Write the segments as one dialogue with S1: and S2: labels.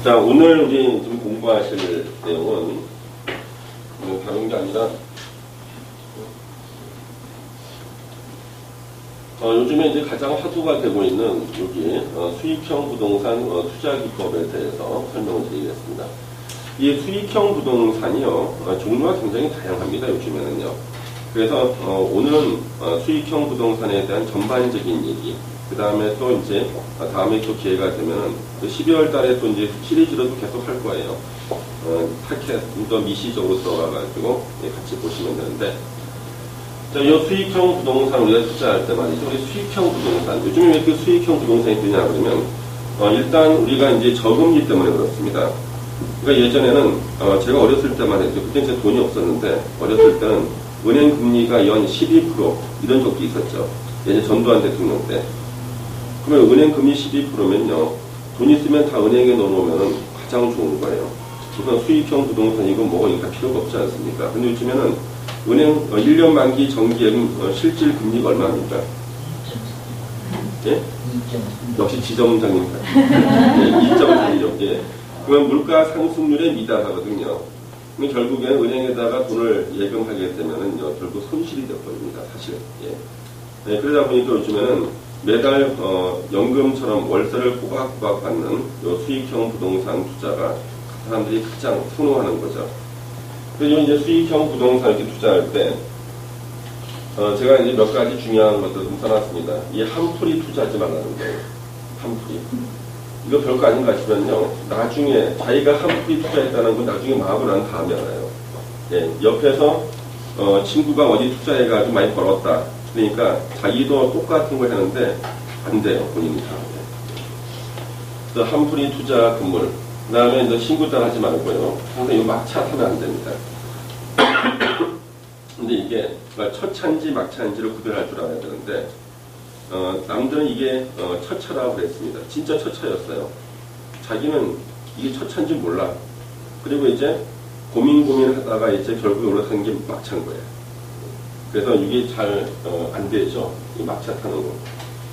S1: 자, 오늘 우리 좀 공부하실 내용은 다른 게 아니라 요즘에 이제 가장 화두가 되고 있는 여기 수익형 부동산 투자 기법에 대해서 설명을 드리겠습니다. 이 수익형 부동산이요, 종류가 굉장히 다양합니다. 요즘에는요. 그래서 오늘은 수익형 부동산에 대한 전반적인 얘기, 그 다음에 또 이제 다음에 또 기회가 되면은 12월 달에 또 이제 시리즈로 또 계속 할 거예요. 타켓 더 미시적으로 들어가가지고 같이 보시면 되는데, 자, 이 수익형 부동산 우리가 투자할 때 말이죠. 우리 수익형 부동산, 요즘에 왜 그 수익형 부동산이 뜨냐 그러면 일단 우리가 이제 저금리 때문에 그렇습니다. 그러니까 예전에는 제가 어렸을 때만 해도 그때 제 돈이 없었는데 어렸을 때는 은행 금리가 연 12% 이런 적도 있었죠. 예전 전두환 대통령 때. 그러면 은행 금리 12%면요, 돈 있으면 다 은행에 넣어놓으면 가장 좋은 거예요. 우선 수익형 부동산이고 뭐가 이거 다 필요가 없지 않습니까? 근데 요즘에는 은행 1년 만기 정기예금 실질 금리가 얼마입니까? 예? 역시 지점장님입니다. 네, 2.3이죠. 예. 그러면 물가 상승률에 미달하거든요. 그럼 결국에는 은행에다가 돈을 예금하게 되면은요, 결국 손실이 되어버립니다, 사실. 예. 네, 그러다 보니까 요즘에는 매달 연금처럼 월세를 꼬박꼬박 받는 요 수익형 부동산 투자가 사람들이 가장 선호하는 거죠. 그리고 이제 수익형 부동산 이렇게 투자할 때 제가 이제 몇 가지 중요한 것들을 좀 써놨습니다. 이 한풀이 투자하지 말라는 거예요. 한풀이. 이거 별거 아닌가 싶으면요, 나중에 자기가 한풀이 투자했다는 건 나중에 마음을 난 다음에 알아요. 예, 옆에서 친구가 어디 투자해가지고 많이 벌었다. 그러니까 자기도 똑같은 걸 하는데 안 돼요, 본인이 다. 그래서 한풀이 투자 건물, 그 다음에 이제 친구 따라 하지 말고요, 항상 이 막차 타면 안 됩니다. 근데 이게 첫 차인지 막차인지를 구별할 줄 알아야 되는데, 남들은 이게 첫 차라고 그랬습니다. 진짜 첫 차였어요. 자기는 이게 첫 차인지 몰라. 그리고 이제 고민하다가 이제 결국에 올라타는 게 막차인 거예요. 그래서 이게 잘 안 되죠. 이 막차 타는 거.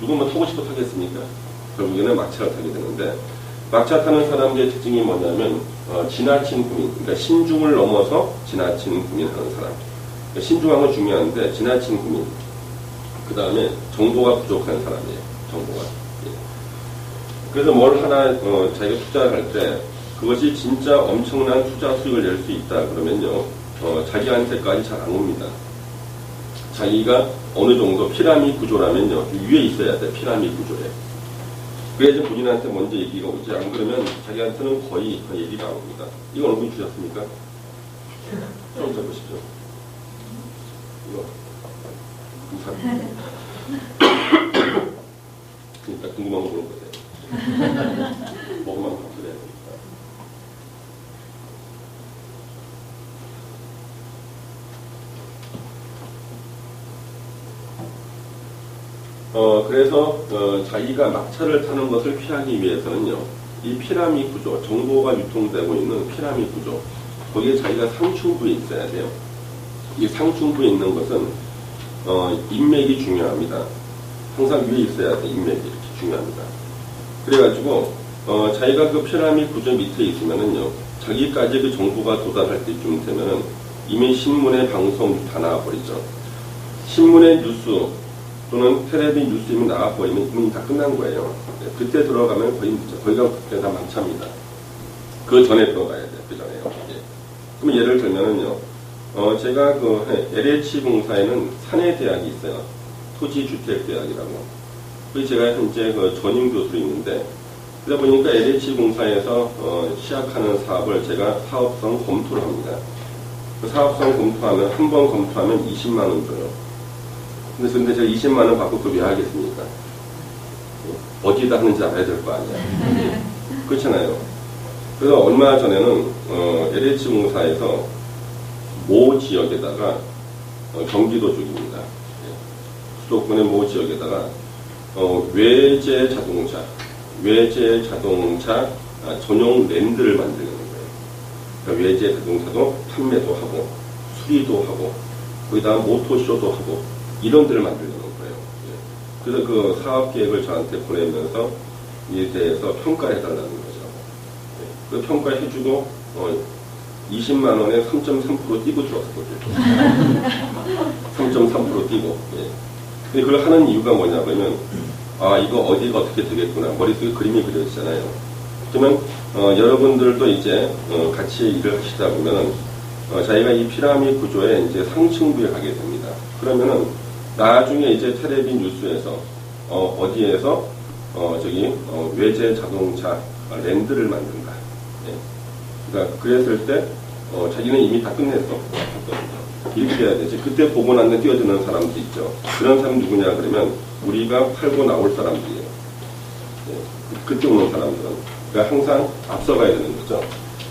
S1: 누구만 타고 싶어 타겠습니까? 결국에는 막차를 타게 되는데, 막차 타는 사람들의 특징이 뭐냐면 지나친 고민, 그러니까 신중을 넘어서 지나친 고민하는 사람. 그러니까 신중한 건 중요한데 지나친 고민. 그 다음에 정보가 부족한 사람이에요. 정보가. 예. 그래서 뭘 하나 자기가 투자를 할 때 그것이 진짜 엄청난 투자 수익을 낼 수 있다 그러면요, 자기한테까지 잘 안 옵니다. 자기가 어느 정도 피라미드 구조라면요, 위에 있어야 돼. 피라미드 구조에. 그래야지 본인한테 먼저 얘기가 오지. 안 그러면 자기한테는 거의 얘기가 안 옵니다. 이거 어느 분 주셨습니까? 좀 써보시죠. 이거. 감사합니다. 그러니까 궁금한 거 물어보세요. 먹으면 밥을 해야 되니까. 그래서 자기가 막차를 타는 것을 피하기 위해서는요, 이 피라미드 구조, 정보가 유통되고 있는 피라미드 구조, 거기에 자기가 상층부에 있어야 돼요. 이 상층부에 있는 것은 인맥이 중요합니다. 항상 위에 있어야 돼. 인맥이 이렇게 중요합니다. 그래가지고 자기가 그 피라미드 구조 밑에 있으면은요, 자기까지 그 정보가 도달할 때쯤 되면은 이미 신문의 방송 다 나와버리죠. 신문의 뉴스 또는 텔레비 뉴스이면 나와버리면 이미 다 끝난 거예요. 그때 들어가면 거의가 그때 다 만차입니다. 그 전에 들어가야 돼. 그 전에요. 예. 그럼 예를 들면은요, 제가 그 LH공사에는 사내대학이 있어요. 토지주택대학이라고. 그래서 제가 현재 그 전임 교수로 있는데, 그러다 보니까 LH공사에서 시작하는 사업을 제가 사업성 검토를 합니다. 그 사업성 검토하면, 한 번 검토하면 20만 원 줘요. 근데 제가 20만 원 받고 그걸 왜 하겠습니까? 어디에다 하는지 알아야 될 거 아니야. 그렇잖아요. 그래서 얼마 전에는 LH공사에서 모 지역에다가 경기도 쪽입니다. 수도권의 모 지역에다가 외제 자동차 전용 랜드를 만드는 거예요. 그러니까 외제 자동차도 판매도 하고 수리도 하고 거기다가 모토쇼도 하고 이런 데를 만들려는 거예요. 그래서 그 사업 계획을 저한테 보내면서 이에 대해서 평가를 해달라는 거죠. 그 평가해주고 20만 원에 3.3% 뛰고 들어왔거든요. 3.3% 뛰고. 예. 근데 그걸 하는 이유가 뭐냐 그러면 아 이거 어디가 어떻게 되겠구나 머릿속에 그림이 그려지잖아요. 그러면 여러분들도 이제 같이 일을 하시다 보면은 자기가 이 피라미드 구조의 이제 상층부에 가게 됩니다. 그러면은 나중에 이제 텔레비 뉴스에서 어디에서 외제 자동차 랜드를 만든다. 예. 그러니까 그랬을 때 자기는 이미 다 끝냈어. 이렇게 돼야 되지. 그때 보고 나서 뛰어드는 사람도 있죠. 그런 사람 누구냐 그러면 우리가 팔고 나올 사람들이에요. 예. 그때 오는 사람들은. 그러니까 항상 앞서가야 되는 거죠.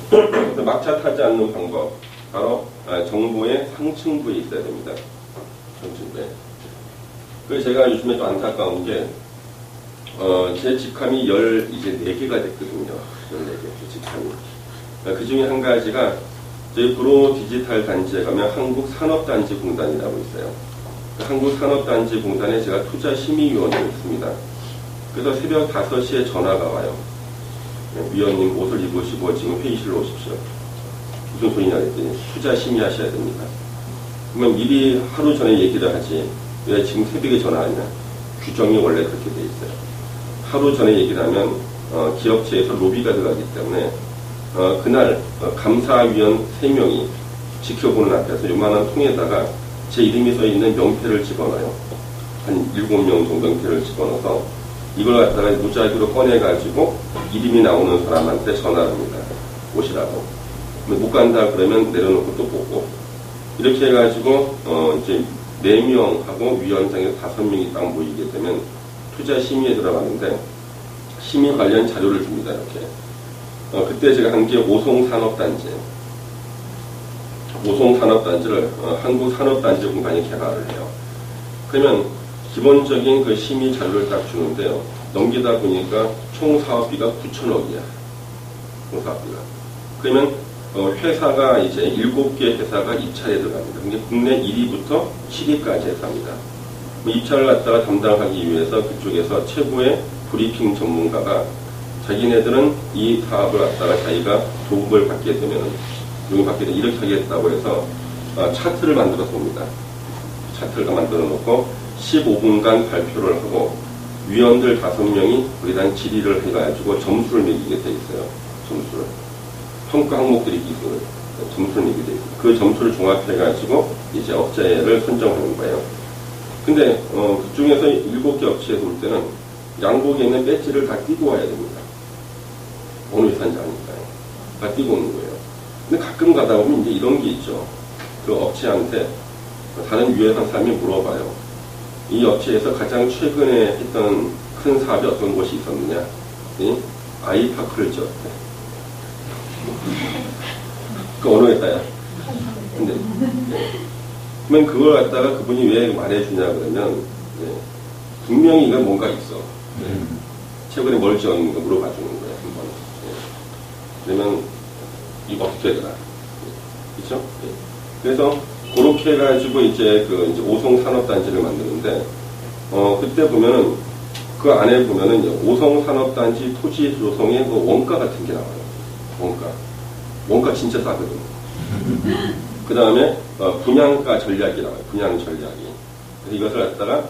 S1: 그래서 막차 타지 않는 방법. 바로 정보의 상층부에 있어야 됩니다. 상층부에. 그래서 제가 요즘에 좀 안타까운 게 제 직함이 14개가 됐거든요. 14개 직함이. 그 중에 한 가지가 저희 브로 디지털 단지에 가면 한국산업단지공단이라고 있어요. 한국산업단지공단에 제가 투자심의위원을 했습니다. 그래서 새벽 5시에 전화가 와요. 위원님 옷을 입으시고 지금 회의실로 오십시오. 무슨 소리냐 했더니 투자 심의하셔야 됩니다. 그러면 미리 하루 전에 얘기를 하지 왜 지금 새벽에 전화하냐. 규정이 원래 그렇게 돼 있어요. 하루 전에 얘기를 하면 기업체에서 로비가 들어가기 때문에 그날 감사위원 3명이 지켜보는 앞에서 요만한 통에다가 제 이름이 써 있는 명패를 집어넣어요. 한 7명 정도 명패를 집어넣어서 이걸 갖다가 무작위로 꺼내가지고 이름이 나오는 사람한테 전화를 합니다. 오시라고. 못 간다 그러면 내려놓고 또 보고. 이렇게 해가지고, 이제 4명하고 위원장에서 5명이 딱 모이게 되면 투자 심의에 들어가는데 심의 관련 자료를 줍니다. 이렇게. 그때 제가 한 게 오송산업단지예요. 오송산업단지를 한국산업단지공단이 개발을 해요. 그러면 기본적인 그 심의 자료를 딱 주는데요. 넘기다 보니까 총 사업비가 9천억이야. 총 사업비가. 그러면 회사가 이제 7개 회사가 입찰에 들어갑니다. 근데 국내 1위부터 7위까지 회사입니다. 입찰을 갖다가 담당하기 위해서 그쪽에서 최고의 브리핑 전문가가 자기네들은 이 사업을 갖다가 자기가 도움을 받게 되면 용을 받게 되면 이렇게 하겠다고 해서 차트를 만들어서 옵니다. 차트를 만들어 놓고 15분간 발표를 하고 위원들 5명이 거기다 질의를 해가지고 점수를 매기게 돼 있어요. 점수를. 평가 항목들이 있어요. 점수를 매기게 돼 있어요. 그 점수를 종합해가지고 이제 업체를 선정하는 거예요. 근데 그 중에서 7개 업체에서 올 때는 양복에 있는 배지를 다 띄고 와야 됩니다. 어느 회사인지 아니까요. 다 띄고 오는 거예요. 근데 가끔 가다 보면 이제 이런 게 있죠. 그 업체한테 다른 유해한 사람이 물어봐요. 이 업체에서 가장 최근에 했던 큰 사업이 어떤 곳이 있었느냐? 아이파크를 지었대. 그 어느 회사야? 근데 그러면 그걸 갖다가 그분이 왜 말해주냐 그러면 분명히 이건 뭔가 있어. 최근에 뭘 지었는가 물어봐 주는 거예요. 한번. 그러면 이거 어떻게 되더라? 그렇죠? 그래서 그렇게 해가지고 이제 이제 오송산업단지를 만드는데 그때 보면은 그 안에 보면은 오송산업단지 토지 조성의 그 원가 같은 게 나와요. 원가 진짜 싸거든요. 그 다음에 분양가 전략이 나와요. 분양 전략이. 그래서 이것을 갖다가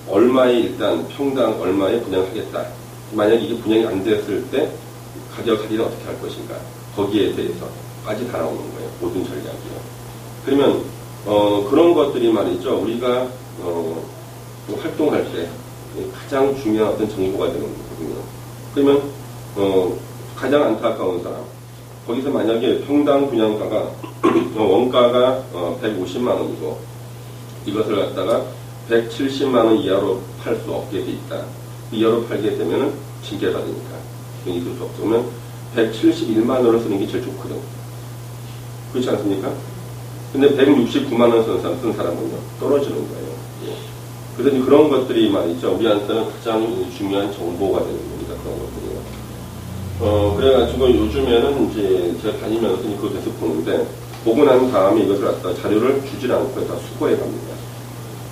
S1: 얼마에 일단 평당 얼마에 분양하겠다. 만약 이게 분양이 안 됐을 때 가격 할인을 어떻게 할 것인가. 거기에 대해서까지 다 나오는 거예요. 모든 전략이요. 그러면 그런 것들이 말이죠. 우리가 활동할 때 가장 중요한 어떤 정보가 되는 거거든요. 그러면 가장 안타까운 사람. 거기서 만약에 평당 분양가가 원가가 150만 원이고 이것을 갖다가 170만 원 이하로 팔 수 없게 돼 있다. 이하로 팔게 되면은 징계가 되니까. 있을 수 없죠. 그러면 171만 원을 쓰는 게 제일 좋거든. 그렇지 않습니까? 근데 169만 원 쓴 사람은요, 떨어지는 거예요. 예. 그래서 그런 것들이 말이죠. 우리한테는 가장 중요한 정보가 되는 겁니다. 그런 것들이요. 그래가지고 요즘에는 이제 제가 다니면서 그걸 계속 보는데, 보고 난 다음에 이것을 갖다 자료를 주질 않고 다 수거해 갑니다.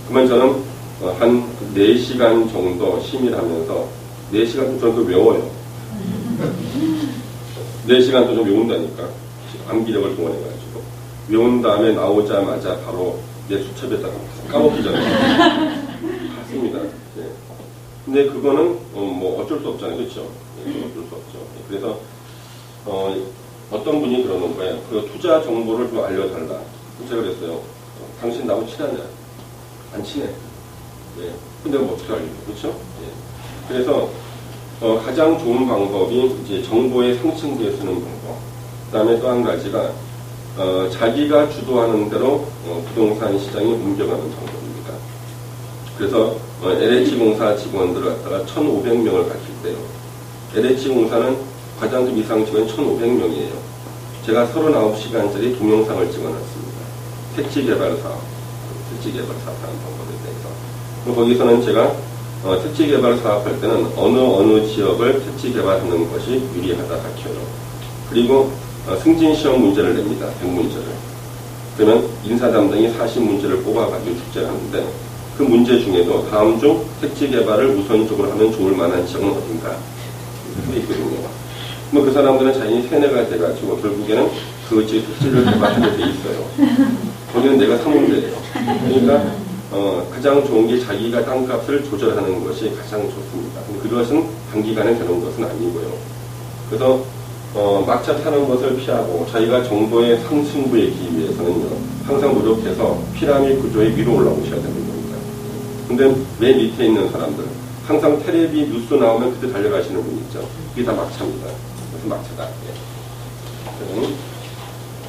S1: 그러면 저는 한 4시간 정도 심의를 하면서 4시간 저는 그걸 외워요. 4시간도 좀 외운다니까. 암기력을 동원해가지고. 외운 다음에 나오자마자 바로 내 수첩에다가 까먹기 전에 갔습니다. 네. 근데 그거는 뭐 어쩔 수 없잖아요. 그렇죠? 네, 어쩔 수 없죠. 그래서 어떤 분이 그러는 거예요. 그 투자 정보를 좀 알려달라. 제가 그랬어요. 당신 나하고 친하냐? 안 친해. 네. 근데 뭐 어떻게 알려줘? 그렇죠? 네. 그래서 가장 좋은 방법이 이제 정보의 상층부에 쓰는 방법. 그 다음에 또 한 가지가 자기가 주도하는 대로 부동산 시장이 옮겨가는 방법입니다. 그래서 LH공사 직원들을 갖다가 1,500명을 가르칠 때요. LH공사는 과장급 이상 직원이 1,500명이에요. 제가 39시간짜리 동영상을 찍어놨습니다. 택지개발 사업, 택지개발 사업하는 방법에 대해서. 거기서는 제가 택지개발 사업할 때는 어느 지역을 택지개발하는 것이 유리하다 밝혀요. 그리고 승진시험 문제를 냅니다. 100문제를. 그러면 인사 담당이 40문제를 뽑아가지고 축제를 하는데 그 문제 중에도 다음 중 택지개발을 우선적으로 하면 좋을 만한 지역은 어딘가? 그게 있거든요. 뭐 그 사람들은 자신이 세뇌가 돼가지고 결국에는 그 지역 택지를 개발하게 돼 있어요. 거기는 내가 사문제예요. 그러니까 가장 좋은 게 자기가 땅값을 조절하는 것이 가장 좋습니다. 근데 그것은 단기간에 되는 것은 아니고요. 그래서 막차 타는 것을 피하고 자기가 정보의 상층부에 있기 위해서는요, 항상 노력해서 피라미드 구조의 위로 올라오셔야 되는 겁니다. 근데 맨 밑에 있는 사람들, 항상 텔레비 뉴스 나오면 그때 달려가시는 분 있죠. 그게 다 막차입니다. 그래서 막차다.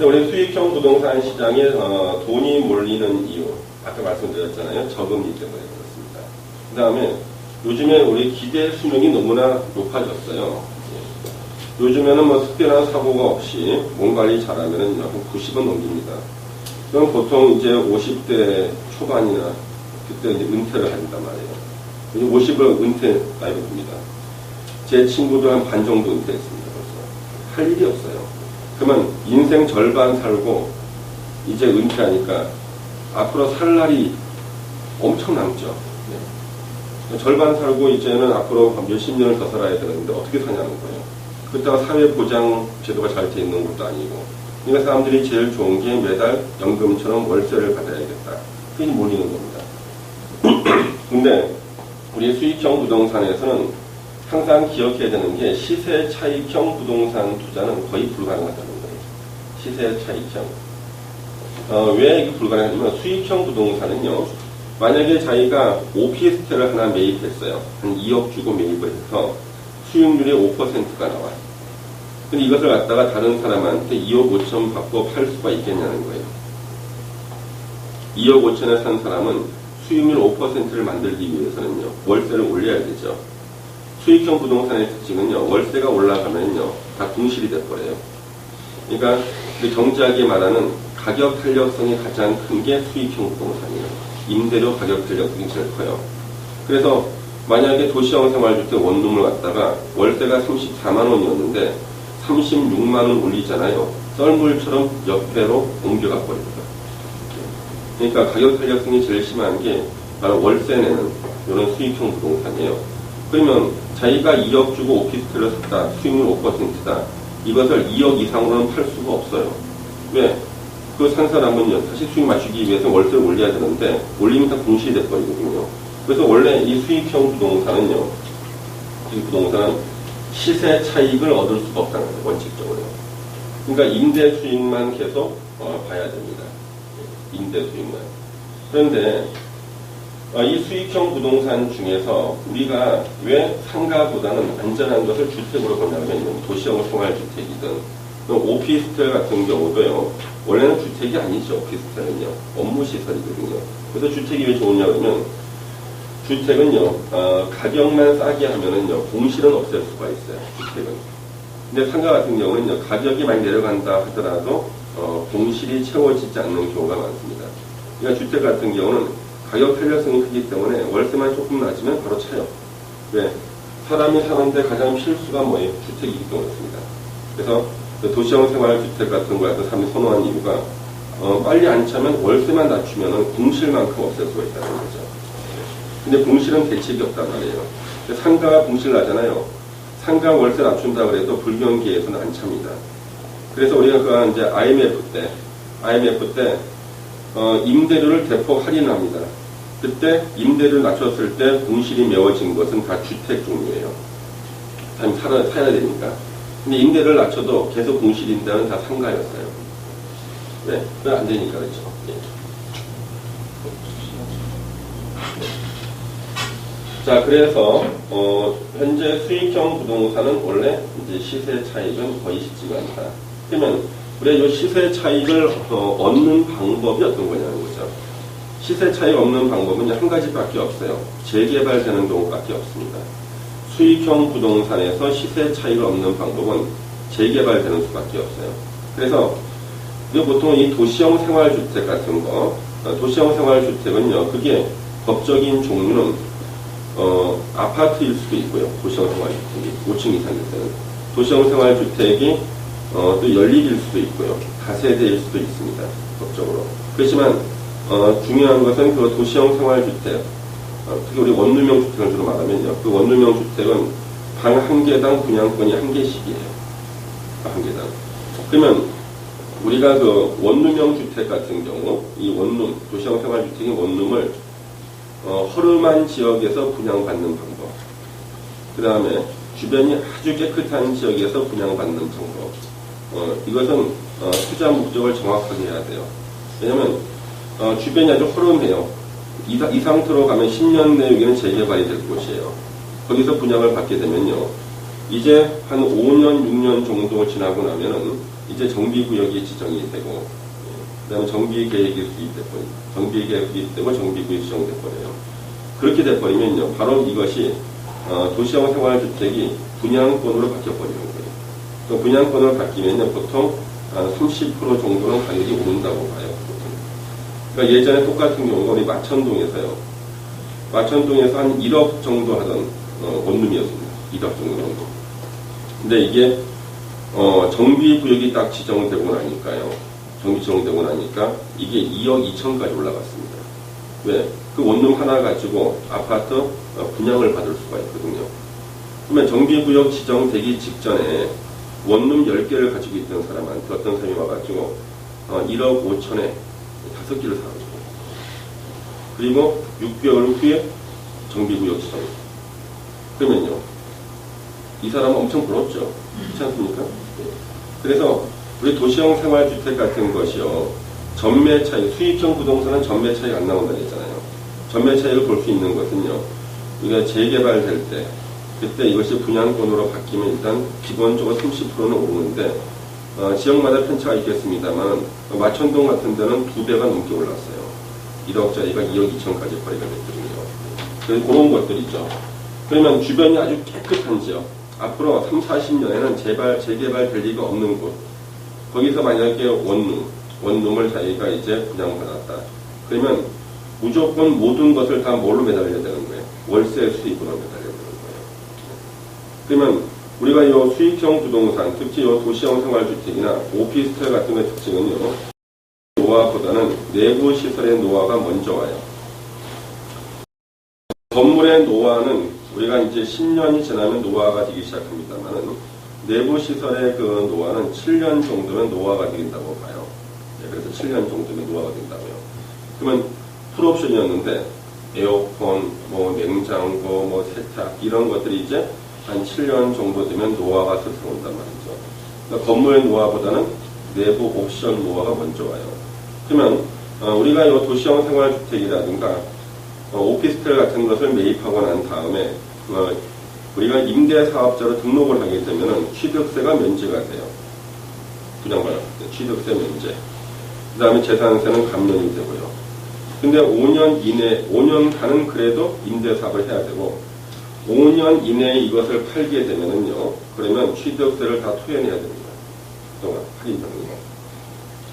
S1: 예. 우리 수익형 부동산 시장에 돈이 몰리는 이유, 아까 말씀드렸잖아요. 저금리 때문에 그렇습니다. 그 다음에 요즘에 우리 기대 수명이 너무나 높아졌어요. 요즘에는 뭐 특별한 사고가 없이 몸 관리 잘하면은 한 90은 넘깁니다. 그럼 보통 이제 50대 초반이나 그때 이제 은퇴를 한단 말이에요. 50을 은퇴 나이로 봅니다. 제 친구도 한 반 정도 은퇴했습니다. 벌써. 할 일이 없어요. 그러면 인생 절반 살고 이제 은퇴하니까 앞으로 살 날이 엄청 남죠. 네. 절반 살고 이제는 앞으로 몇십 년을 더 살아야 되는데 어떻게 사냐는 거예요. 그렇다고 사회보장 제도가 잘 돼 있는 것도 아니고. 그러니까 사람들이 제일 좋은 게 매달 연금처럼 월세를 받아야겠다. 그게 몰리는 겁니다. 근데 우리 수익형 부동산에서는 항상 기억해야 되는 게 시세 차익형 부동산 투자는 거의 불가능하다는 거예요. 시세 차익형. 왜 이게 불가능하냐면 수익형 부동산은요. 만약에 자기가 오피스텔을 하나 매입했어요. 한 2억 주고 매입을 해서 수익률이 5%가 나와요. 근데 이것을 갖다가 다른 사람한테 2억 5천 받고 팔 수가 있겠냐는 거예요. 2억 5천에 산 사람은 수익률 5%를 만들기 위해서는요, 월세를 올려야 되죠. 수익형 부동산의 특징은요, 월세가 올라가면요, 다 공실이 돼버려요. 그러니까 정직하게 말하는 가격 탄력성이 가장 큰 게 수익형 부동산이에요. 임대료 가격 탄력성이 제일 커요. 그래서 만약에 도시형 생활주택 원룸을 갖다가 월세가 34만 원이었는데 36만 원 올리잖아요. 썰물처럼 옆배로 옮겨가 버립니다. 그러니까 가격 탄력성이 제일 심한 게 바로 월세 내는 이런 수익형 부동산이에요. 그러면 자기가 2억 주고 오피스텔을 샀다. 수익률 5%다. 이것을 2억 이상으로는 팔 수가 없어요. 왜? 그 산 사람은요, 다시 수익 맞추기 위해서 월세를 올려야 되는데 올리면 다 공실이 돼버리거든요. 그래서 원래 이 수익형 부동산은요, 이 부동산은 시세 차익을 얻을 수가 없다는 거예요, 원칙적으로. 그러니까 임대 수익만 계속 봐야 됩니다. 임대 수익만. 그런데 이 수익형 부동산 중에서 우리가 왜 상가보다는 안전한 것을 주택으로 보냐면 도시형 생활주택이든 오피스텔 같은 경우도요, 원래는 주택이 아니죠. 오피스텔은요, 업무시설이거든요. 그래서 주택이 왜 좋으냐 그러면 주택은요, 가격만 싸게 하면은요, 공실은 없앨 수가 있어요, 주택은. 근데 상가 같은 경우는요, 가격이 많이 내려간다 하더라도, 공실이 채워지지 않는 경우가 많습니다. 그러니까 주택 같은 경우는 가격 탄력성이 크기 때문에 월세만 조금 낮으면 바로 차요. 왜? 사람이 사는데 가장 필수가 뭐예요? 주택이기 때문입니다. 그래서 도시형 생활주택 같은 거에서 사람이 선호한 이유가, 빨리 안 차면 월세만 낮추면은 공실만큼 없앨 수가 있다는 거죠. 근데 공실은 대책이 없단 말이에요. 상가가 공실 나잖아요. 상가 월세 낮춘다 그래도 불경기에서는 안 찹니다. 그래서 우리가 그 이제 IMF 때 임대료를 대폭 할인합니다. 그때 임대료를 낮췄을 때 공실이 메워진 것은 다 주택 종류예요. 사람이 사야 되니까. 근데 임대료를 낮춰도 계속 공실인다는 다 상가였어요. 왜? 왜 안 되니까 그렇죠. 예. 자, 그래서 현재 수익형 부동산은 원래 이제 시세 차익은 거의 쉽지가 않다. 그러면 우리가 이 시세 차익을 얻는 방법이 어떤 거냐는 거죠. 시세 차익 얻는 방법은 한 가지밖에 없어요. 재개발되는 경우밖에 없습니다. 수익형 부동산에서 시세 차익을 얻는 방법은 재개발되는 수밖에 없어요. 그래서 보통 이 도시형 생활주택 같은 거, 도시형 생활주택은요, 그게 법적인 종류는 아파트일 수도 있고요. 도시형 생활주택이 5층 이상일 때는 도시형 생활주택이 또 연립일 수도 있고요. 다세대일 수도 있습니다. 법적으로. 그렇지만 중요한 것은 그 도시형 생활주택, 특히 우리 원룸형 주택을 주로 말하면요. 그 원룸형 주택은 방 한 개당 분양권이 한 개씩이에요. 방 한 개당. 그러면 우리가 그 원룸형 주택 같은 경우, 이 원룸, 도시형 생활주택의 원룸을 허름한 지역에서 분양받는 방법. 그 다음에 주변이 아주 깨끗한 지역에서 분양받는 방법. 이것은 투자 목적을 정확하게 해야 돼요. 왜냐면 주변이 아주 허름해요. 이 상태로 가면 10년 내에 여기는 재개발이 될 곳이에요. 거기서 분양을 받게 되면요. 이제 한 5년, 6년 정도 지나고 나면은 이제 정비구역이 지정이 되고, 그 다음에 정비계획이 수립되고, 정비계획 수립되고 정비구역이 지정돼버려요. 그렇게 돼버리면요. 바로 이것이 도시형 생활주택이 분양권으로 바뀌어버리는 거예요. 그 분양권으로 바뀌면요. 보통 한 30% 정도는 가격이 오른다고 봐요. 그러니까 예전에 똑같은 경우가 우리 마천동에서요. 마천동에서 한 1억 정도 하던 원룸이었습니다. 1억 정도. 근데 이게 정비구역이 딱 지정되고 나니까요. 정비 지정되고 나니까 이게 2억 2천까지 올라갔습니다. 왜? 그 원룸 하나 가지고 아파트 분양을 받을 수가 있거든요. 그러면 정비구역 지정되기 직전에 원룸 10개를 가지고 있던 사람한테 어떤 사람이 와가지고 1억 5천에 5개를 사가지고 그리고 6개월 후에 정비구역 지정. 그러면요. 이 사람은 엄청 부럽죠. 그렇지 않습니까? 네. 그래서 우리 도시형 생활주택 같은 것이요. 전매 차익, 수익형 부동산은 전매 차익 안 나온다고 했잖아요. 전매 차익을 볼 수 있는 것은요. 우리가 재개발될 때, 그때 이것이 분양권으로 바뀌면 일단 기본적으로 30%는 오르는데, 지역마다 편차가 있겠습니다만, 마천동 같은 데는 2배가 넘게 올랐어요. 1억짜리가 2억 2천까지 거래가 됐거든요. 그래서 그런 것들이죠. 그러면 주변이 아주 깨끗한 지역, 앞으로 3, 40년에는 재개발될 리가 없는 곳, 거기서 만약에 원룸을 자기가 이제 분양받았다. 그러면 무조건 모든 것을 다 뭘로 매달려야 되는 거예요? 월세 수익으로 매달려야 되는 거예요. 그러면 우리가 이 수익형 부동산, 특히 이 도시형 생활주택이나 오피스텔 같은 것의 특징은요, 노화보다는 내부 시설의 노화가 먼저 와요. 건물의 노화는 우리가 이제 10년이 지나면 노화가 되기 시작합니다만은 내부 시설의 그 노화는 7년 정도면 노화가 된다고 봐요. 네, 그래서 7년 정도면 노화가 된다고요. 그러면 풀옵션이었는데 에어컨, 뭐 냉장고, 뭐 세탁 이런 것들이 이제 한 7년 정도 되면 노화가 스스로 온단 말이죠. 그러니까 건물의 노화보다는 내부 옵션 노화가 먼저 와요. 그러면 우리가 이 도시형 생활주택이라든가 오피스텔 같은 것을 매입하고 난 다음에 우리가 임대사업자로 등록을 하게 되면 취득세가 면제가 돼요. 분양받았을 때 취득세 면제. 그 다음에 재산세는 감면이 되고요. 근데 5년간은 그래도 임대사업을 해야 되고 5년 이내에 이것을 팔게 되면은요. 그러면 취득세를 다 토해내야 됩니다. 그동안 할인 당기가.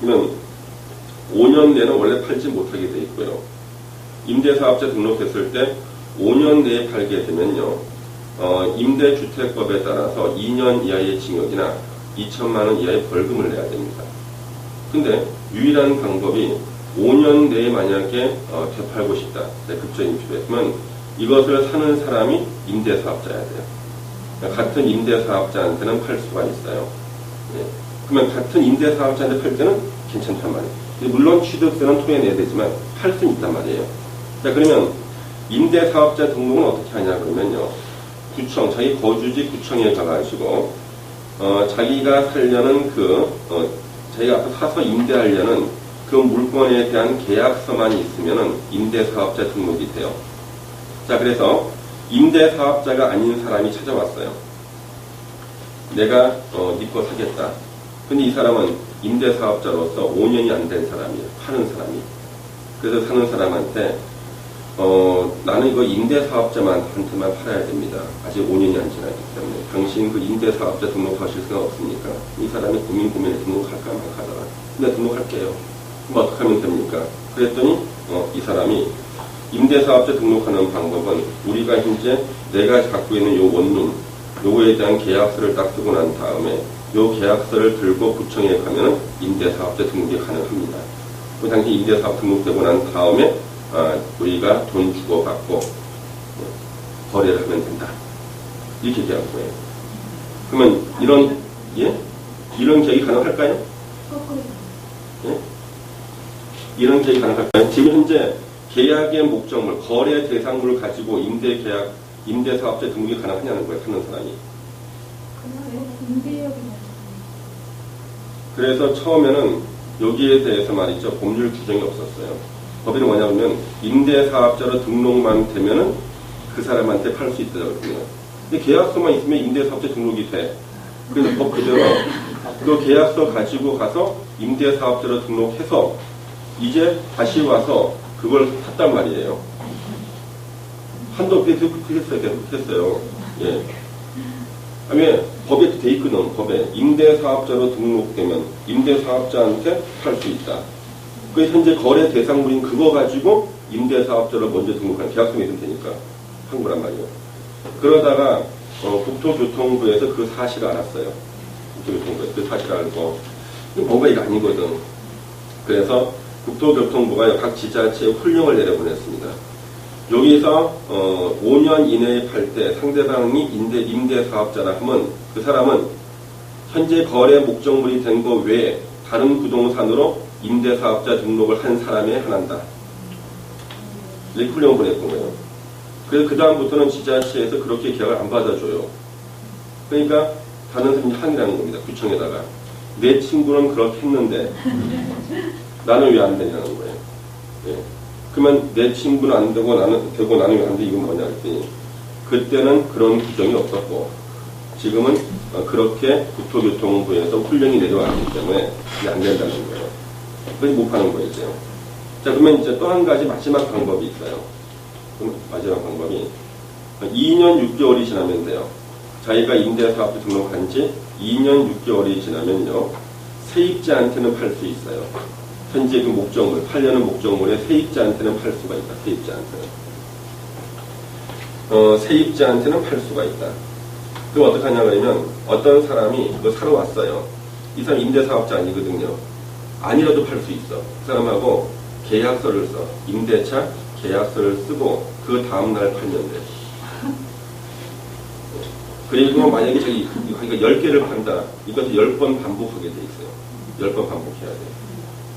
S1: 그러면 5년 내는 원래 팔지 못하게 돼 있고요. 임대사업자 등록했을 때 5년 내에 팔게 되면요. 임대주택법에 따라서 2년 이하의 징역이나 2천만 원 이하의 벌금을 내야 됩니다. 근데 유일한 방법이 5년 내에 만약에 되팔고 싶다. 급전이 필요했으면 이것을 사는 사람이 임대사업자여야 돼요. 같은 임대사업자한테는 팔 수가 있어요. 예. 그러면 같은 임대사업자한테 팔 때는 괜찮단 말이에요. 물론 취득세는 토해내야 되지만 팔 수는 있단 말이에요. 자, 그러면 임대사업자 등록은 어떻게 하냐 그러면요. 구청, 자기 거주지 구청에 가가지고 자기가 살려는 자기가 앞서 사서 임대하려는 그 물건에 대한 계약서만 있으면은 임대사업자 등록이 돼요. 자, 그래서 임대사업자가 아닌 사람이 찾아왔어요. 내가 네 거 사겠다. 근데 이 사람은 임대사업자로서 5년이 안 된 사람이에요. 파는 사람이. 그래서 사는 사람한테 나는 이거 임대사업자한테만 팔아야 됩니다. 아직 5년이 안 지났기 때문에 당신 그 임대사업자 등록하실 생각 없습니까? 이 사람이 고민해 등록할까 말까다가 근데 등록할게요. 그럼 어떻게 하면 됩니까? 그랬더니 이 사람이 임대사업자 등록하는 방법은 우리가 현재 내가 갖고 있는 요 원룸 요거에 대한 계약서를 딱 쓰고 난 다음에 요 계약서를 들고 구청에 가면은 임대사업자 등록이 가능합니다. 그 당시 임대사업 등록되고 난 다음에 우리가 돈 주고 받고 거래를 하면 된다. 이렇게 얘기한 거예요. 그러면 이런 계획이 가능할까요? 예? 이런 계획이 가능할까요? 지금 현재 계약의 목적물, 거래 대상물을 가지고 임대사업자 등록이 가능하냐는 거예요. 사는 사람이. 그래서 처음에는 여기에 대해서 말이죠. 법률 규정이 없었어요. 법이 뭐냐면 임대사업자로 등록만 되면은 그 사람한테 팔 수 있더라고요. 근데 계약서만 있으면 임대사업자 등록이 돼. 그래서 법 그대로 그 계약서 가지고 가서 임대사업자로 등록해서 이제 다시 와서 그걸 샀단 말이에요. 한도 그렇게 했어요. 예. 그다음에 법에 돼 있거든. 법에 임대사업자로 등록되면 임대사업자한테 팔 수 있다. 그 현재 거래 대상물인 그거 가지고 임대사업자로 먼저 등록하는 계약서에 있으면 되니까 한 거란 말이에요. 그러다가 국토교통부에서 그 사실을 알았어요. 국토교통부에서 그 사실을 알고 뭔가 이거 아니거든. 그래서 국토교통부가 각 지자체에 훈령을 내려보냈습니다. 여기서 5년 이내에 팔 때 상대방이 임대사업자라 하면 그 사람은 현재 거래 목적물이 된 거 외에 다른 부동산으로 임대사업자 등록을 한 사람에 한한다. 이렇게 훈령을 보냈던 거예요. 그래서 그 다음부터는 지자체에서 그렇게 계약을 안 받아줘요. 그러니까 다른 사람이 항의라는 겁니다. 구청에다가 내 친구는 그렇게 했는데 나는 왜 안 되냐는 거예요. 예. 그러면 내 친구는 안 되고 나는 왜 안 돼? 이건 뭐냐 했더니 그때는 그런 규정이 없었고 지금은 그렇게 국토교통부에서 훈령이 내려왔기 때문에 이제 안 된다는 거예요. 그래서 못 파는 거죠. 자, 그러면 이제 또 한 가지 마지막 방법이 있어요. 마지막 방법이 2년 6개월이 지나면 돼요. 자기가 임대사업자 등록한 지 2년 6개월이 지나면요. 세입자한테는 팔 수 있어요. 현재 그 목적물, 팔려는 목적물에 세입자한테는 팔 수가 있다. 세입자한테는 팔 수가 있다. 그럼 어떻게 하냐 그러면 어떤 사람이 그거 사러 왔어요. 이 사람 임대사업자 아니거든요. 아니라도 팔 수 있어. 그 사람하고 계약서를 써. 임대차 계약서를 쓰고 그 다음날 팔면 돼. 그리고 만약에 자기 10개를 판다. 이것을 10번 반복하게 돼 있어요. 10번 반복해야 돼.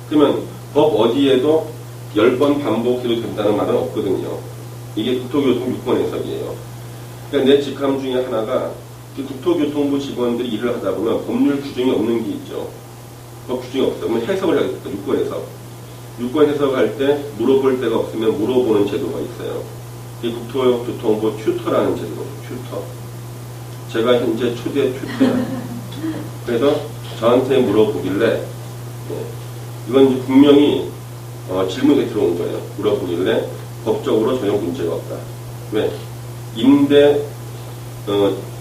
S1: 그러면 법 어디에도 10번 반복해도 된다는 말은 없거든요. 이게 국토교통 6번 해석이에요. 그러니까 내 직함 중에 하나가 국토교통부 직원들이 일을 하다 보면 법률 규정이 없는 게 있죠. 법 규정이 없어요. 그러면 해석을 하겠다. 6번 해석. 6번 해석할 때 물어볼 데가 없으면 물어보는 제도가 있어요. 이 국토교통부 튜터라는 제도가 튜터. 제가 현재 초대 튜터야. 그래서 저한테 물어보길래 이건 이제 분명히 질문에 들어온 거예요. 물어보길래 법적으로 전혀 문제가 없다. 왜?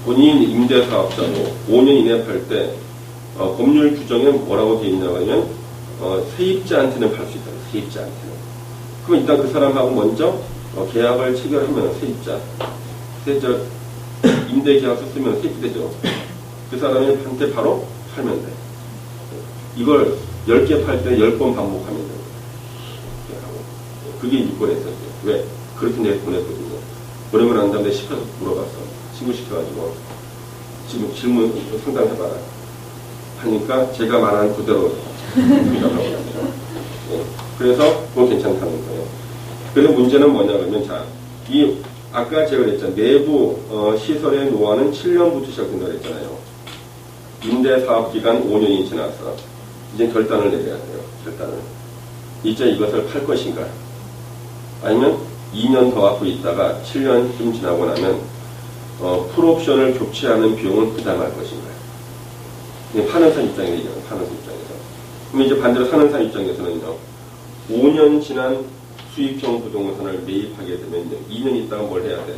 S1: 본인 임대사업자로 5년 이내에 팔 때 법률 규정에 뭐라고 되어 있냐고 하면 세입자한테는 팔 수 있다. 세입자한테는. 그럼 일단 그 사람하고 먼저 계약을 체결하면 세입자 임대계약서 쓰면 세입되죠. 그 사람한테 바로 팔면 돼. 이걸 10개 팔 때 10번 반복하면 돼요. 그게 6번 했었어요. 왜? 그렇게 내가 보냈거든요. 보내고 난 다음에 물어봤어. 신고시켜가지고. 지금 질문 상담해봐라. 하니까 제가 말한 그대로 응답하고 있습니다. 네. 그래서 그건 괜찮다는 거예요. 그래서 문제는 뭐냐 그러면 자, 이 아까 제가 그랬잖아요. 내부 시설의 노화는 7년부터 시작된다고 그랬잖아요. 임대 사업 기간 5년이 지나서 이제 결단을 내려야 돼요. 결단을. 이제 이것을 팔 것인가? 아니면 2년 더 갖고 있다가 7년쯤 지나고 나면 풀옵션을 교체하는 비용을 부담할 것인가? 파는 사람 입장에서 파는 사람 입장에서. 그럼 이제 반대로 사는 사람 입장에서는요. 5년 지난 수익형 부동산을 매입하게 되면요. 2년 있다가 뭘 해야 돼?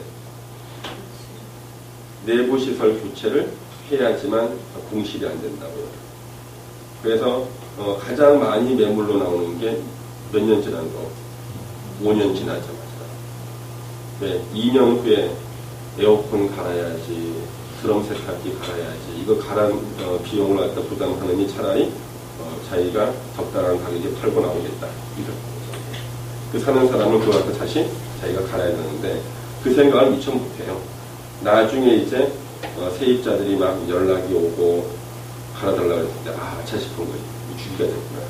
S1: 내부 시설 교체를 해야지만 공실이 안 된다고요. 그래서 가장 많이 매물로 나오는 게 몇 년 지난 거? 5년 지나자마자. 네, 2년 후에 에어컨 갈아야지, 드럼 세탁기 갈아야지, 이거 비용을 갖다 부담하느니 차라리 자기가 적당한 가격에 팔고 나오겠다. 그 사는 사람은 그거 갖다 다시 자기가 갈아야 되는데 그 생각을 미처 못해요. 나중에 이제 세입자들이 막 연락이 오고 갈아달라고 했을 때 차 싶은 거지. 주기가 됐구나.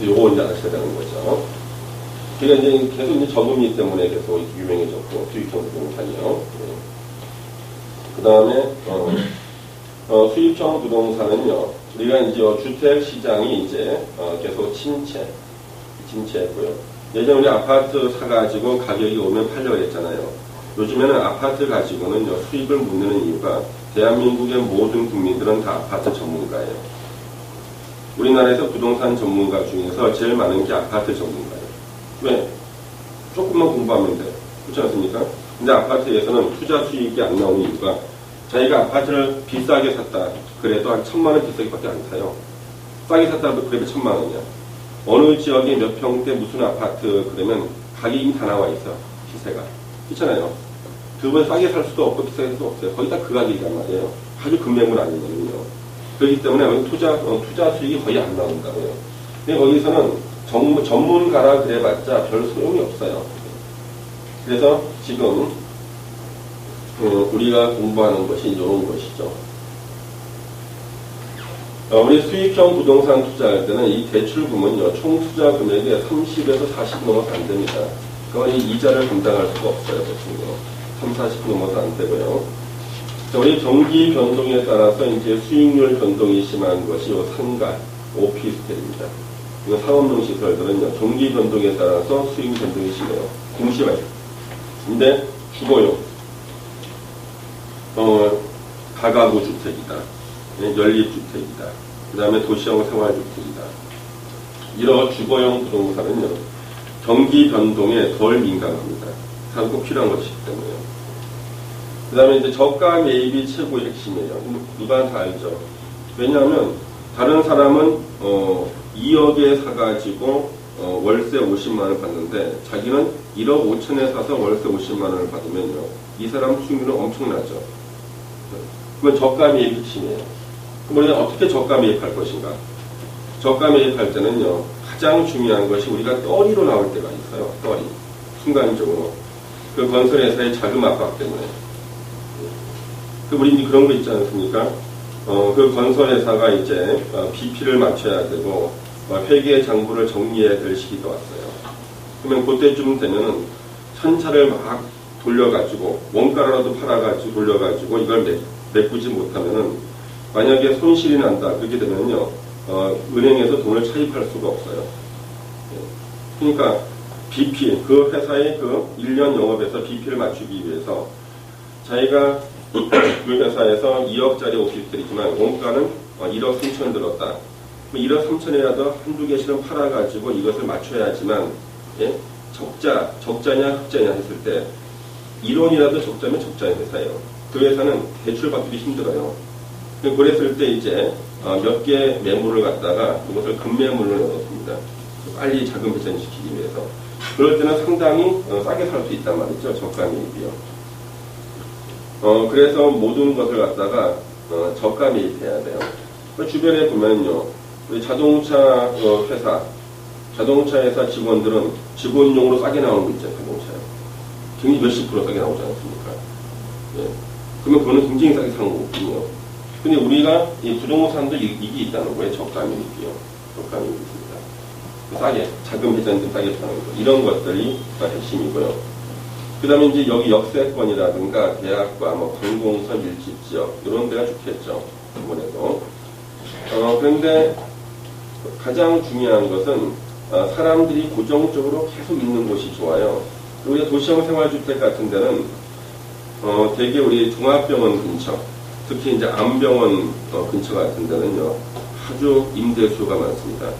S1: 요거 이제 아셔야 되는 거죠. 그러니까 이제 계속 이제 저금리 때문에 계속 유명해졌고 수익형 부동산이요. 그 다음에 수익형 부동산은요. 우리가 이제 주택 시장이 이제 계속 침체했고요. 예전에 우리 아파트 사가지고 가격이 오면 팔려고 했잖아요. 요즘에는 아파트 가지고는 수익을 못 내는 이유가 대한민국의 모든 국민들은 다 아파트 전문가예요. 우리나라에서 부동산 전문가 중에서 제일 많은 게 아파트 전문가예요. 왜? 조금만 공부하면 돼. 그렇지 않습니까? 근데 아파트에서는 투자 수익이 안 나오는 이유가 자기가 아파트를 비싸게 샀다. 그래도 한 1,000만 원 비싸게밖에 안 사요. 싸게 샀다도 그래도 1,000만 원이야. 어느 지역에 몇 평대 무슨 아파트 그러면 가격이 이미 다 나와 있어. 시세가. 그렇잖아요. 그거에 싸게 살 수도 없고 비싸게 살 수도 없어요. 거의 다 그 가격이란 말이에요. 아주 금매물 아니거든요. 그렇기 때문에 투자 수익이 거의 안 나온다고요. 근데 거기서는 전문가라 그래봤자 별 소용이 없어요. 그래서 지금 우리가 공부하는 것이 이런 것이죠. 우리 수익형 부동산 투자할 때는 이 대출금은요, 총 투자 금액의 30에서 40 넘어서 안 됩니다. 그건 이 이자를 감당할 수가 없어요, 보통요. 30, 40 넘어서 안 되고요. 자, 우리 경기 변동에 따라서 이제 수익률 변동이 심한 것이 요 상가, 오피스텔입니다. 이거 상업용 시설들은요, 경기 변동에 따라서 수익 변동이 심해요. 공시가요. 근데 주거용, 다가구 주택이다. 연립주택이다. 그 다음에 도시형 생활주택이다. 이런 주거용 부동산은요, 경기 변동에 덜 민감합니다. 사실 꼭 필요한 것이기 때문에요. 그 다음에 이제 저가 매입이 최고의 핵심이에요. 누가 다 알죠. 왜냐하면 다른 사람은 2억에 사가지고 월세 50만 원을 받는데 자기는 1억 5천에 사서 월세 50만 원을 받으면요, 이 사람 수익률은 엄청나죠. 그건 저가 매입 핵심이에요. 그럼 우리가 어떻게 저가 매입할 것인가? 저가 매입할 때는요, 가장 중요한 것이 우리가 떨이로 나올 때가 있어요. 떨이. 순간적으로. 그 건설회사의 자금 압박 때문에. 우리 그런 거 있지 않습니까? 그 건설회사가 이제 BP를 맞춰야 되고, 회계 장부를 정리해야 될 시기가 왔어요. 그러면 그때쯤 되면은 천차를 막 돌려가지고, 원가라도 팔아가지고 돌려가지고 이걸 메꾸지 못하면은 만약에 손실이 난다. 그렇게 되면요, 은행에서 돈을 차입할 수가 없어요. 그러니까 BP, 그 회사의 그 1년 영업에서 BP를 맞추기 위해서 자기가 그 회사에서 2억짜리 오피스텔이지만 원가는 1억 3천 들었다. 1억 3천이라도 한두 개씩은 팔아가지고 이것을 맞춰야지만, 예? 적자냐 흑자냐 했을 때 1원이라도 적자면 적자인 회사예요. 그 회사는 대출받기도 힘들어요. 그랬을 때 이제 몇 개 매물을 갖다가 이것을 급매물로 넣었습니다. 빨리 자금 배전시키기 위해서. 그럴 때는 상당히 싸게 살 수 있단 말이죠. 저가 매입이요. 그래서 모든 것을 갖다가 저가 매입해야 돼요. 주변에 보면요, 우리 자동차 회사 직원들은 직원용으로 싸게 나오는 거 있잖아요. 자동차요. 굉장히 몇십 프로 싸게 나오지 않습니까? 예. 그러면 그거는 굉장히 싸게 사는 거거든요. 근데 우리가 이 부동산도 이게 있다는 거예요. 저가율이 있고요. 저가율이 있습니다. 싸게, 자금 회전도 싸게 파는 거. 이런 것들이 핵심이고요. 그 다음에 이제 여기 역세권이라든가 대학과 뭐 관공서 밀집지역 이런 데가 좋겠죠. 아무래도. 그런데 가장 중요한 것은 사람들이 고정적으로 계속 있는 곳이 좋아요. 우리가 도시형 생활주택 같은 데는 대개 우리 종합병원 근처, 특히 이제 암병원 근처 같은 데는요, 아주 임대 수요가 많습니다.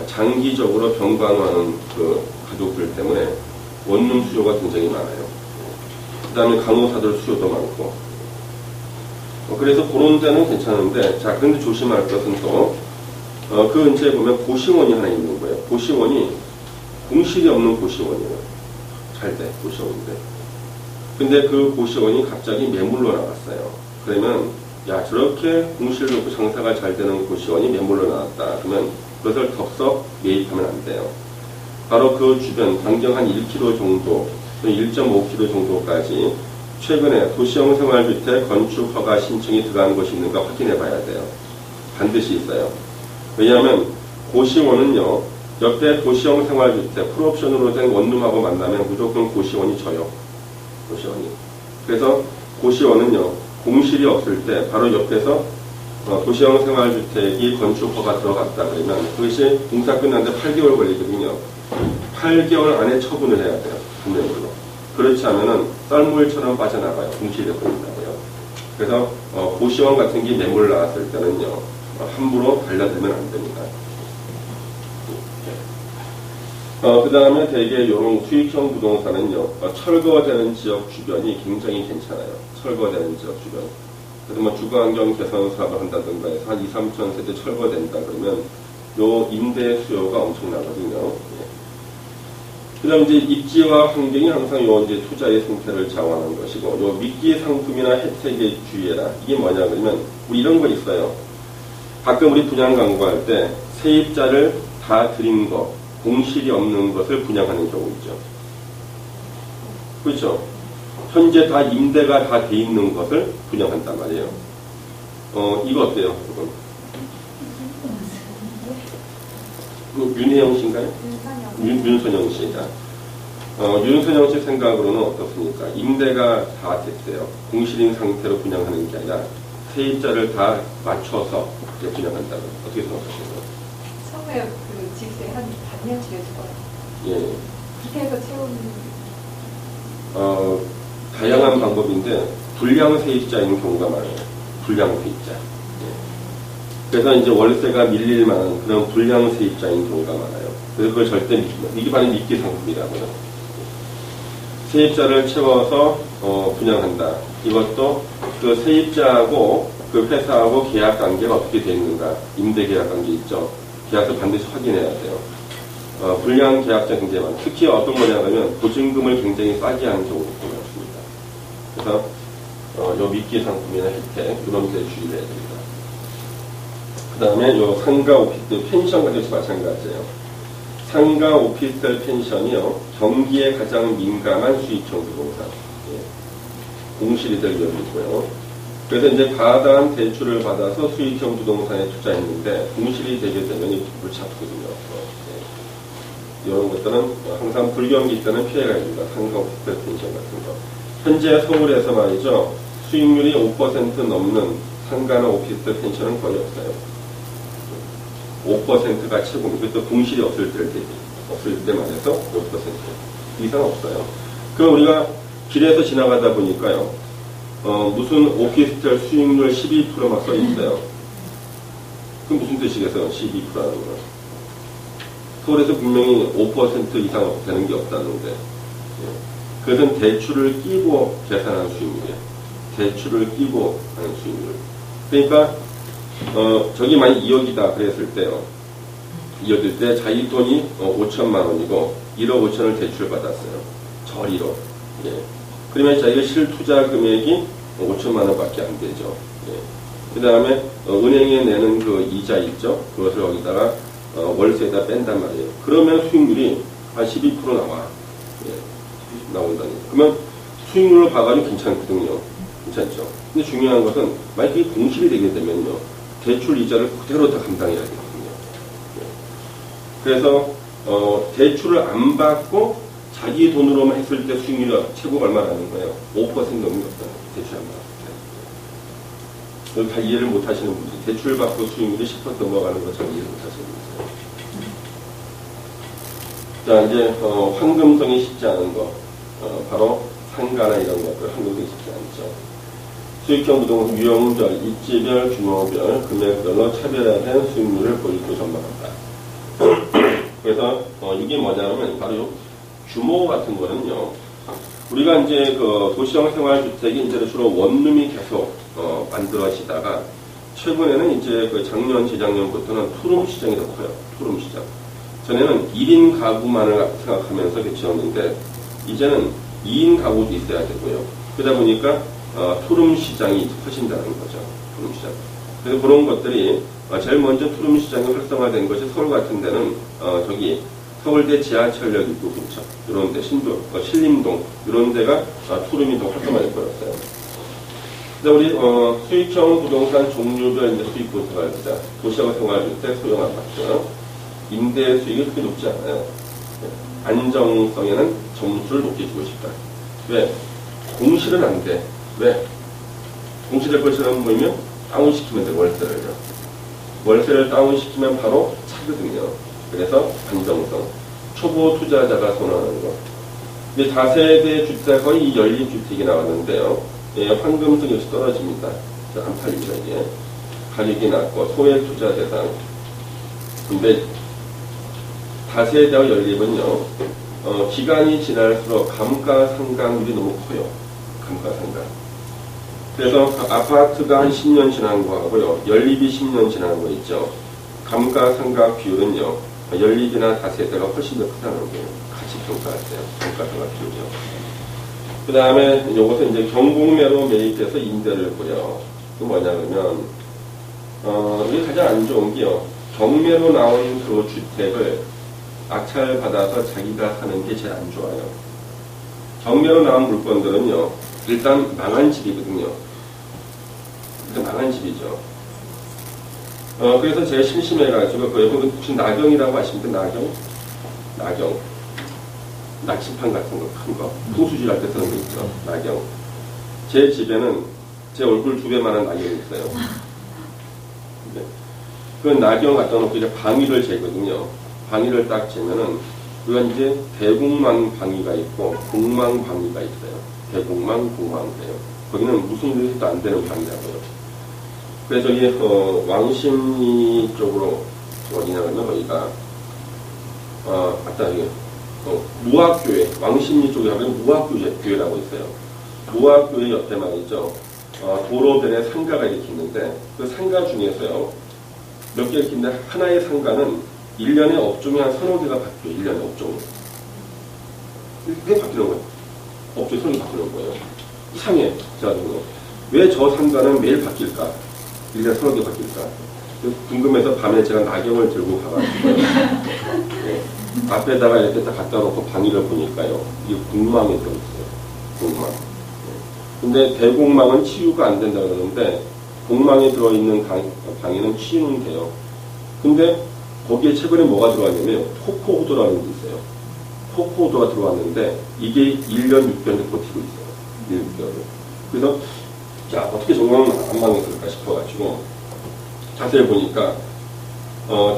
S1: 장기적으로 병간호하는 그 가족들 때문에 원룸 수요가 굉장히 많아요. 그 다음에 간호사들 수요도 많고. 그래서 그런 데는 괜찮은데, 자, 그런데 조심할 것은 또, 그 근처에 보면 고시원이 하나 있는 거예요. 고시원이 공실이 없는 고시원이에요. 잘 돼, 고시원인데. 근데 그 고시원이 갑자기 매물로 나왔어요. 그러면, 야, 저렇게 공실로 장사가 잘 되는 고시원이 매물로 나왔다. 그러면 그것을 덥석 매입하면 안 돼요. 바로 그 주변, 반경 한 1km 정도, 1.5km 정도까지 최근에 도시형 생활주택 건축 허가 신청이 들어간 곳이 있는가 확인해 봐야 돼요. 반드시 있어요. 왜냐하면 고시원은요, 옆에 도시형 생활주택, 풀옵션으로 된 원룸하고 만나면 무조건 고시원이 져요. 고시원이. 그래서 고시원은요, 공실이 없을 때 바로 옆에서 도시형 생활주택이 건축허가 들어갔다 그러면 그것이 공사 끝났는데 8개월 걸리거든요. 8개월 안에 처분을 해야 돼요. 금매물로. 그렇지 않으면 썰물처럼 빠져나가요. 공실이 걸린다고요. 그래서 고시원 같은 게 매물 나왔을 때는요, 함부로 달려들면 안 됩니다. 그 다음에 대개 이런 수익형 부동산은요, 철거되는 지역 주변이 굉장히 괜찮아요. 철거되는 지역 주변. 그래서 뭐 주거환경 개선 사업을 한다든가 해서 한 2, 3천 세대 철거된다 그러면 요 임대 수요가 엄청나거든요. 그 다음 이제 입지와 환경이 항상 요 이제 투자의 생태를 좌우하는 것이고, 요 미끼 상품이나 혜택에 주의해라. 이게 뭐냐 그러면, 우리 이런 거 있어요. 가끔 우리 분양 광고할 때 세입자를 다 드린 거, 공실이 없는 것을 분양하는 경우 있죠. 그렇죠? 현재 다 임대가 다 돼 있는 것을 분양한단 말이에요. 이거 어때요? 윤혜영 씨인가요? 윤선영 씨가. 윤선영 씨 생각으로는 어떻습니까? 임대가 다 됐어요. 공실인 상태로 분양하는 게 아니라 세입자를 다 맞춰서 분양한다고. 어떻게 생각하시나요?
S2: 처음에 그 집세 한 반년치를 주거든요.
S1: 예.
S2: 그렇게 해서 채우는.
S1: 다양한 방법인데 불량 세입자인 경우가 많아요. 불량 세입자. 예. 그래서 이제 월세가 밀릴 만한 그런 불량 세입자인 경우가 많아요. 그래서 그걸 절대 이게 바로 미끼 상품이라고요. 세입자를 채워서 분양한다. 이것도 그 세입자하고 그 회사하고 계약 관계가 어떻게 되어 있는가. 임대 계약 관계 있죠. 계약서 반드시 확인해야 돼요. 불량 계약자 굉장히 많아요. 특히 어떤 거냐면 보증금을 굉장히 싸게 하는 경우도 많습니다. 그래서 요 미끼 상품이나 혜택 이런 데 주의를 해야 됩니다. 그 다음에 요 상가 오피스텔 펜션 같은 것이 마찬가지예요. 상가 오피스텔 펜션이요, 경기에 가장 민감한 수익형 부동산. 예. 공실이 될 위험이 있고요. 그래서 이제 과다한 대출을 받아서 수익형 부동산에 투자했는데 공실이 되게 되면 골치 아프거든요. 예. 이런 것들은 항상 불경기 때는 피해가 있습니다. 상가 오피스텔 펜션 같은 거. 현재 서울에서 말이죠, 수익률이 5% 넘는 상가나 오피스텔 펜션은 거의 없어요. 5%가 최고입니다. 또 공실이 없을 때만 해서 5% 이상 없어요. 그럼 우리가 길에서 지나가다 보니까요, 무슨 오피스텔 수익률 12% 막 써 있어요. 그럼 무슨 뜻이겠어요? 12%라는 건. 서울에서 분명히 5% 이상 되는 게 없다는데. 예. 그것은 대출을 끼고 계산한 수익률이에요. 대출을 끼고 하는 수익률. 그러니까 저기 만약 2억이다 그랬을 때요. 2억일 때 자기 돈이 5천만 원이고 1억 5천을 대출 받았어요. 저리로. 예. 그러면 자기가 실투자 금액이 5천만 원밖에 안 되죠. 예. 그 다음에 은행에 내는 그 이자 있죠. 그것을 여기다가 월세에다 뺀단 말이에요. 그러면 수익률이 한 12% 나와. 예. 나온다니. 그러면 수익률을 봐가지고 괜찮거든요. 괜찮죠. 근데 중요한 것은 만약에 공실이 되게 되면요, 대출 이자를 그대로 다 감당해야 되거든요. 그래서 대출을 안 받고 자기 돈으로만 했을 때 수익률이 최고가 얼마라는 거예요? 5% 넘겼어요. 대출 안 받았을 때. 여기 다 이해를 못 하시는 분들이 대출 받고 수익률이 10% 넘어가는 거 잘 이해 못 하시는 분들. 자, 이제 황금성이 쉽지 않은 거, 바로 상가나 이런 것들 황금성이 쉽지 않죠. 수익형 부동산 유형별, 입지별, 규모별, 금액별로 차별화된 수익률을 보이고 전망한다. 그래서 이게 뭐냐면 바로 요 규모 같은 거는요. 우리가 이제 그 도시형 생활주택이 이제 주로 원룸이 계속 만들어지다가 최근에는 이제 그 작년, 재작년부터는 투룸 시장이 더 커요. 투룸 시장. 전에는 1인 가구만을 생각하면서 지었는데 이제는 2인 가구도 있어야 되고요. 그러다 보니까 투룸 시장이 커진다는 거죠. 투룸 시장. 그래서 그런 것들이 제일 먼저 투룸 시장이 활성화된 것이 서울 같은 데는 저기 서울대 지하철역 입구 근처 이런 데 신림동 이런 데가 투룸이 더 활성화돼 버렸어요. 근데 우리 수익형 부동산 종류별 이제 수익부터 알자. 도시형 생활주택, 소형 아파트, 임대 수익이 그렇게 높지 않아요. 안정성에는 점수를 높게 주고 싶다. 왜? 공실은 안 돼. 왜? 공실될 것처럼 보이면 다운시키면 돼, 월세를요. 월세를 다운시키면 바로 차거든요. 그래서 안정성. 초보 투자자가 선호하는 거. 이제 다세대 주택 거의 열린 주택이 나왔는데요. 예, 황금성 역시 떨어집니다. 안 팔립니다, 이게. 가격이 낮고 소액 투자 대상. 근데 다세대와 연립은요, 기간이 지날수록 감가상각률이 너무 커요. 감가상각. 그래서 아파트가 한 10년 지난 거 하고요. 연립이 10년 지난 거 있죠. 감가상각 비율은요. 연립이나 다세대가 훨씬 더 크다는 거예요. 같이 평가할 때요. 감가상각 비율이요. 그 다음에 요것은 이제 경공매로 매입해서 임대를 보여. 그 뭐냐면 이게 가장 안 좋은 게요. 경매로 나온 그 주택을 낙찰받아서 자기가 사는 게 제일 안 좋아요. 경매로 나온 물건들은요. 일단 망한 집이거든요. 일단 망한 집이죠. 그래서 제가 심심해가지고, 여러분 혹시 나경이라고 아십니까? 나경. 낚시판 같은 거, 큰 거. 풍수질 할 때 쓰는 거 있죠. 나경. 제 집에는 제 얼굴 2배만한 나경이 있어요. 네. 그 나경 갖다 놓고 이제 방위를 재거든요. 방위를 딱 재면은, 그건 이제 대공망 방위가 있고, 공망 방위가 있어요. 대공망, 공망이에요. 거기는 무슨 일도 안 되는 방위라고요. 그래서 저기, 왕십리 쪽으로, 어디냐 그러면 거기가, 여기, 무학교회, 왕십리 쪽에 가면 무학교회라고 있어요. 무학교회 옆에 말이죠. 도로변에 상가가 이렇게 있는데, 그 상가 중에서요, 몇 개 이렇게 있는데, 하나의 상가는 1년에 업종이 한 3~4개가 바뀌어요. 1년에 업종이. 그게 바뀌는 거예요. 업종이 서로 바뀌는 거예요. 이상해. 왜 저 상가는 매일 바뀔까? 1년에 3~4개 바뀔까? 궁금해서 밤에 제가 나경을 들고 가가지고 네. 앞에다가 이렇게 딱 갖다 놓고 방위를 보니까요. 이게 공망이 들어있어요. 공망. 네. 근데 대공망은 치유가 안 된다고 그러는데 공망에 들어있는 방위는 치유는 돼요. 근데 거기에 최근에 뭐가 들어왔냐면 토코호도라는 게 있어요. 토코호도가 들어왔는데 이게 1년 6개월을 버티고 있어요. 1년 6개월을. 그래서 자 어떻게 정말 안 망했을까 싶어가지고 자세히 보니까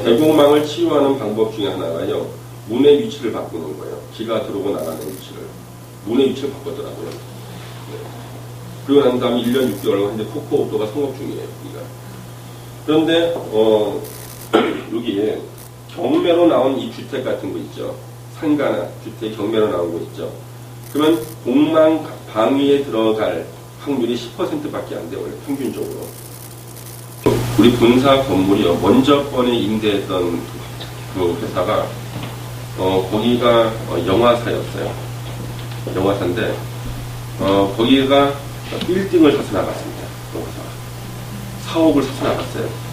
S1: 대공망을 치유하는 방법 중에 하나가요. 문의 위치를 바꾸는 거예요. 기가 들어오고 나가는 위치를. 문의 위치를 바꿨더라고요. 네. 그리고 난 다음에 1년 6개월 했는데 토코호도가 성업 중이에요. 여기가. 그런데 여기에 경매로 나온 이 주택 같은 거 있죠. 상가나 주택 경매로 나온 거 있죠. 그러면 공망 방위에 들어갈 확률이 10%밖에 안 돼요. 원래 평균적으로. 우리 본사 건물이요. 먼저 번에 임대했던 그 회사가 거기가 영화사였어요. 영화사인데 거기가 빌딩을 사서 나갔습니다. 영화사가. 사옥을 사서 나갔어요.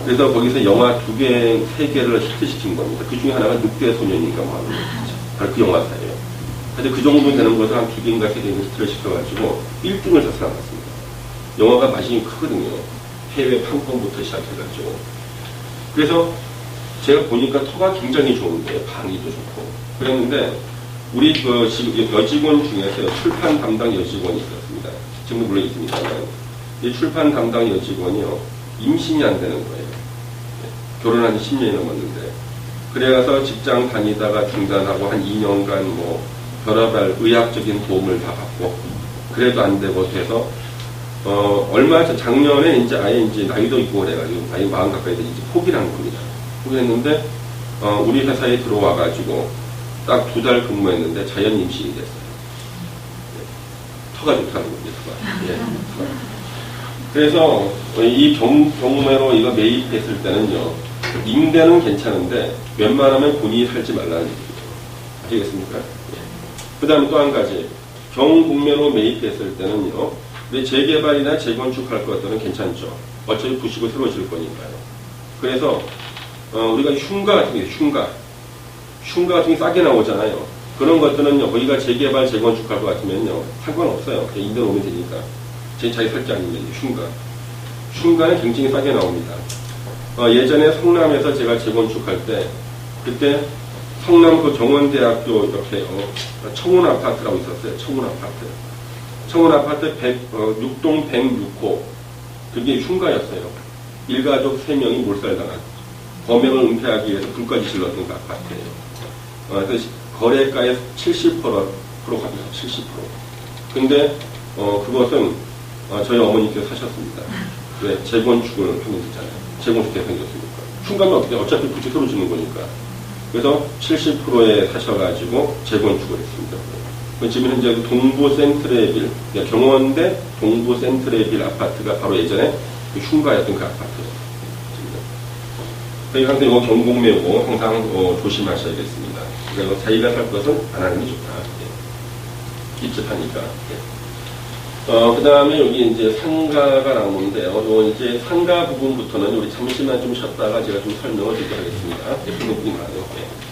S1: 그래서 거기서 영화 2개, 3개를 히트시킨 겁니다. 그 중에 하나가 늑대소년인가 뭐 하는 거죠. 바로 그 영화사예요. 근데 그 정도 되는 것을 한 2개인가 3개인가 히트를 시켜가지고 1등을 사서 나갔습니다. 영화가 마진이 크거든요. 해외 판권부터 시작해가지고. 그래서 제가 보니까 터가 굉장히 좋은데, 방위도 좋고. 그랬는데, 우리 그 여직원 중에서 출판 담당 여직원이 있었습니다. 지금도 물론 있습니다만, 이 출판 담당 여직원이요, 임신이 안 되는 거예요. 결혼한 지 10년이 넘었는데. 그래서 직장 다니다가 중단하고 한 2년간 뭐, 별의별 의학적인 도움을 다 받고, 그래도 안 되고 해서, 얼마 전 작년에 이제 아예 이제 나이도 있고 그래가지고, 나이 40 가까이 돼서 이제 포기를 한 겁니다. 포기했는데, 우리 회사에 들어와가지고, 딱 2달 근무했는데 자연 임신이 됐어요. 터가 좋다는 겁니다, 터가. 예, 터가. 그래서 이 경우매로 이거 매입했을 때는요, 임대는 괜찮은데 웬만하면 본인이 살지 말라는 얘기죠. 아시겠습니까? 예. 그 다음에 또 한 가지, 경공매로 매입했을 때는요, 재개발이나 재건축할 것들은 괜찮죠. 어차피 부시고 새로 질 거니까요. 그래서 우리가 흉가 같은 게 흉가 같은 게 싸게 나오잖아요. 그런 것들은요, 거기가 재개발, 재건축할 것 같으면요, 상관없어요. 그냥 임대 놓으면 되니까. 자기 살 게 아니면, 흉가는 굉장히 싸게 나옵니다. 예전에 성남에서 제가 재건축할 때, 그때 성남 그 정원대학교 옆에, 청운 아파트라고 있었어요. 청운 아파트. 청운 아파트 6동 106호. 그게 흉가였어요. 일가족 3명이 몰살당한. 범행을 은폐하기 위해서 불까지 질렀던 그 아파트예요. 그래서 거래가의 70% 갑니다. 70%. 근데, 그것은, 저희 어머니께서 사셨습니다. 왜? 재건축을 하면 되잖아요. 재건축 대상이었으니까. 흉가면 어차피 부지 새로 짓는 거니까. 그래서 70%에 사셔가지고 재건축을 했습니다. 지금 현재 동부 센트레빌, 그러니까 경원대 동부 센트레빌 아파트가 바로 예전에 그 흉가였던 그 아파트예요. 그러니까 항상 이거 경공매고 항상 조심하셔야겠습니다. 그래서 자기가 살 것은 안 하는 게 좋다. 예. 입집하니까. 예. 그 다음에 여기 이제 상가가 나오는데요. 요 이제 상가 부분부터는 우리 잠시만 좀 쉬었다가 제가 좀 설명을 드리도록 하겠습니다. 예쁜 부분이 많아요. 예.